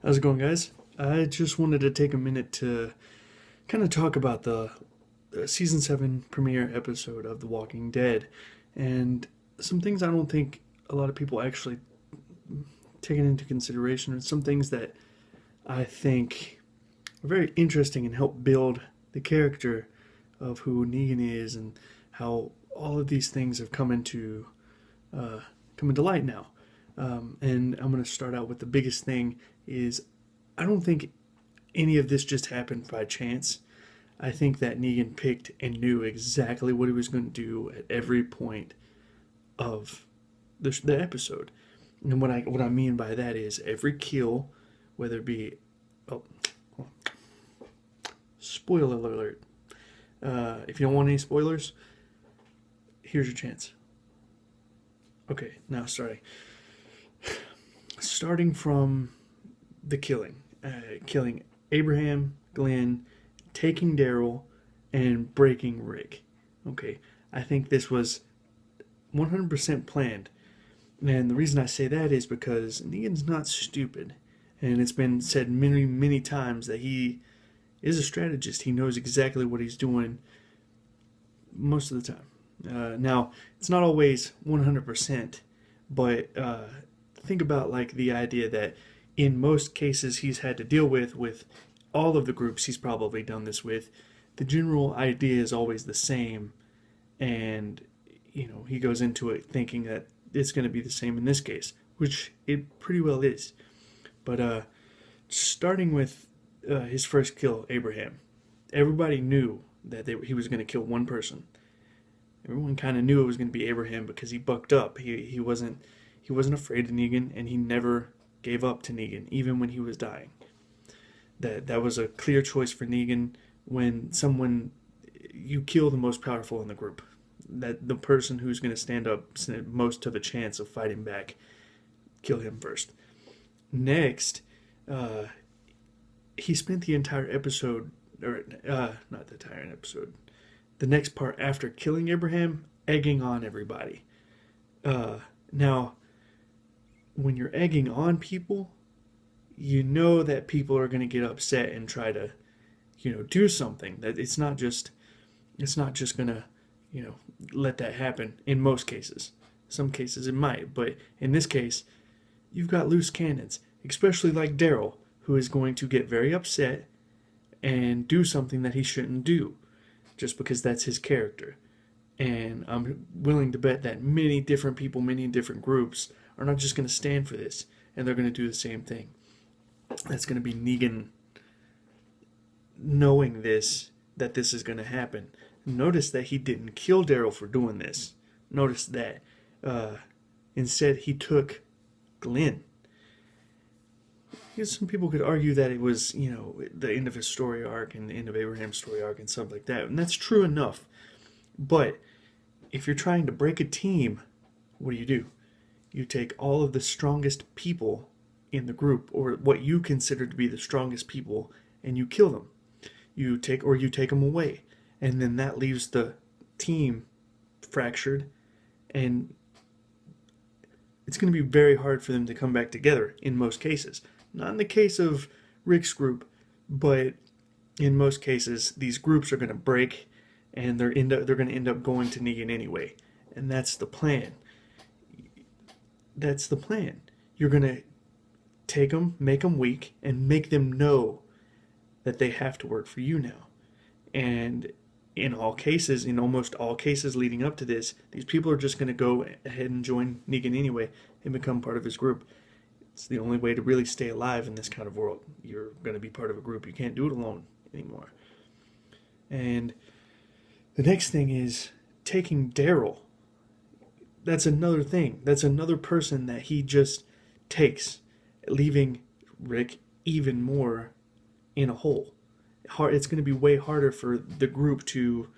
How's it going, guys? I just wanted to take a minute to kind of talk about the season 7 premiere episode of The Walking Dead and some things I don't think a lot of people actually taken into consideration, and some things that I think are very interesting and help build the character of who Negan is and how all of these things have uh, come into light now. And I'm going to start out with the biggest thing is I don't think any of this just happened by chance. I think that Negan picked and knew exactly what he was going to do at every point of the episode. And what I mean by that is every kill, whether it be, oh, spoiler alert. If you don't want any spoilers, here's your chance. Okay, now starting from the killing Abraham, Glenn, taking Daryl, and breaking Rick. Okay, I think this was 100% planned. And the reason I say that is because Negan's not stupid. And it's been said many, many times that he is a strategist. He knows exactly what he's doing most of the time. Now, it's not always 100%, but think about like the idea that in most cases he's had to deal with all of the groups he's probably done this with. The general idea is always the same, and he goes into it thinking that it's going to be the same in this case, which it pretty well is. But starting with his first kill, Abraham, everybody knew that he was going to kill one person. Everyone kind of knew it was going to be Abraham because he bucked up. He wasn't afraid of Negan, and he never gave up to Negan, even when he was dying. That was a clear choice for Negan. When you kill the most powerful in the group, that the person who's going to stand up most of a chance of fighting back, kill him first. Next, he spent the entire episode, or not the entire episode, the next part after killing Abraham, egging on everybody. Now, when you're egging on people, you know that people are going to get upset and try to, do something. That it's not just going to, let that happen in most cases. Some cases it might, but in this case, you've got loose cannons, especially like Daryl, who is going to get very upset and do something that he shouldn't do, just because that's his character. And I'm willing to bet that many different people, many different groups are not just going to stand for this, and they're going to do the same thing. That's going to be Negan knowing that this is going to happen. Notice that he didn't kill Daryl for doing this. Notice that. Instead, he took Glenn. Because some people could argue that it was, the end of his story arc and the end of Abraham's story arc and stuff like that. And that's true enough. But if you're trying to break a team, what do? You take all of the strongest people in the group, or what you consider to be the strongest people, and you kill them. You take them away. And then that leaves the team fractured, and it's going to be very hard for them to come back together in most cases. Not in the case of Rick's group, but in most cases, these groups are going to break, and they're going to end up going to Negan anyway. And that's the plan. That's the plan. You're going to take them, make them weak, and make them know that they have to work for you now. And in almost all cases leading up to this, these people are just going to go ahead and join Negan anyway and become part of his group. It's the only way to really stay alive in this kind of world. You're going to be part of a group. You can't do it alone anymore. And the next thing is taking Daryl. That's another thing. That's another person that he just takes, leaving Rick even more in a hole. It's going to be way harder for the group to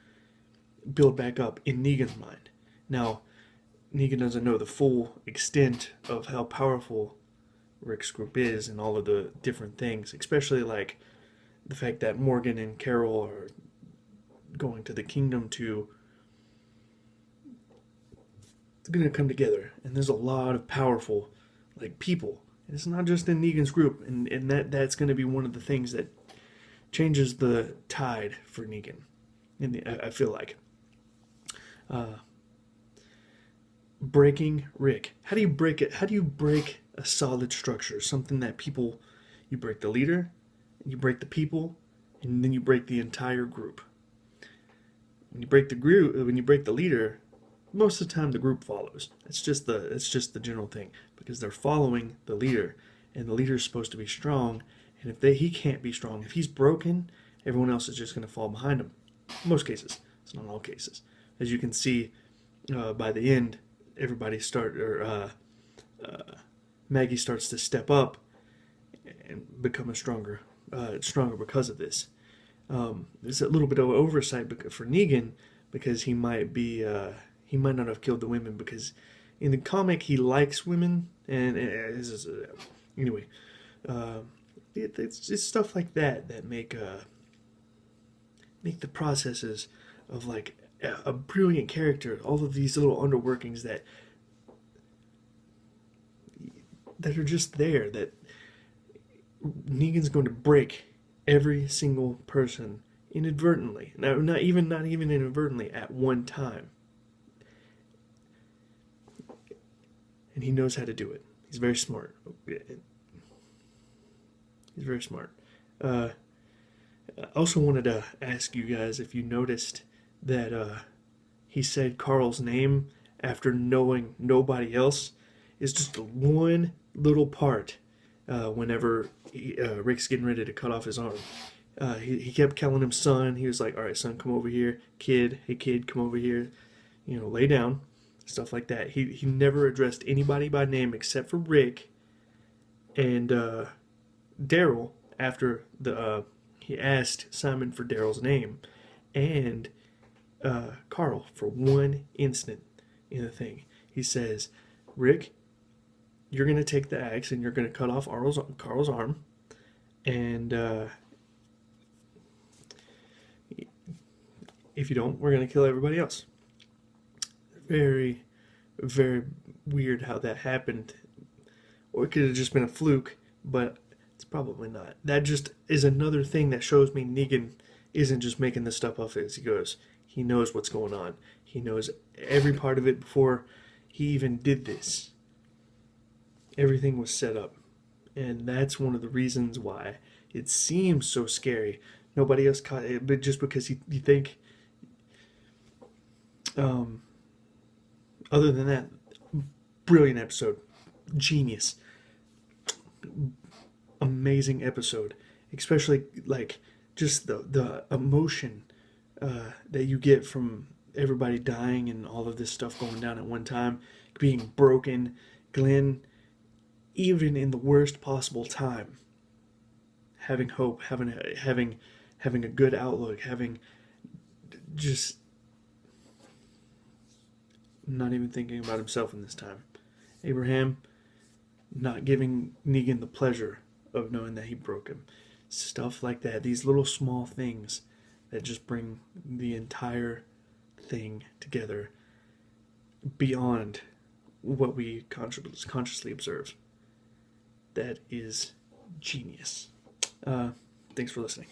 build back up in Negan's mind. Now, Negan doesn't know the full extent of how powerful Rick's group is and all of the different things, especially like the fact that Morgan and Carol are going to the kingdom to they're going to come together, and there's a lot of powerful people And it's not just in Negan's group, and that's going to be one of the things that changes the tide for Negan. I feel like breaking Rick. How do you break it? How do you break a solid structure? Something that people, you break the leader, you break the people, and then you break the entire group. When you break the group, when you break the leader, most of the time the group follows. It's just the general thing, because they're following the leader, and the leader is supposed to be strong. And if he can't be strong, if he's broken, everyone else is just going to fall behind him. In most cases, it's not all cases. As you can see, by the end, Maggie starts to step up and become stronger because of this. There's a little bit of oversight for Negan, because he might not have killed the women, because in the comic he likes women, and anyway, it's stuff like that make the processes of like a brilliant character, all of these little underworkings that are just there, that Negan's going to break every single person inadvertently. Not even inadvertently, at one time. And he knows how to do it. He's very smart. He's very smart. I also wanted to ask you guys if you noticed that he said Carl's name after knowing nobody else. Is just one little part whenever Rick's getting ready to cut off his arm. He kept calling him son. He was like, all right, son, come over here. Kid, hey kid, come over here. Lay down. Stuff like that. He never addressed anybody by name except for Rick and Daryl after he asked Simon for Daryl's name, and Carl for one instant in the thing. He says, Rick, you're going to take the axe and you're going to cut off Carl's arm, and if you don't, we're going to kill everybody else. Very, very weird how that happened. Or it could have just been a fluke, but it's probably not. That just is another thing that shows me Negan isn't just making this stuff up as he goes. He knows what's going on. He knows every part of it before he even did this. Everything was set up. And that's one of the reasons why it seems so scary. Nobody else caught it, but just because you think... other than that, brilliant episode. Genius. Amazing episode. Especially, like, just the emotion that you get from everybody dying and all of this stuff going down at one time, being broken. Glenn, even in the worst possible time, having hope, having a good outlook, having just not even thinking about himself in this time. Abraham not giving Negan the pleasure of knowing that he broke him. Stuff like that. These little small things that just bring the entire thing together beyond what we consciously observe. That is genius. Thanks for listening.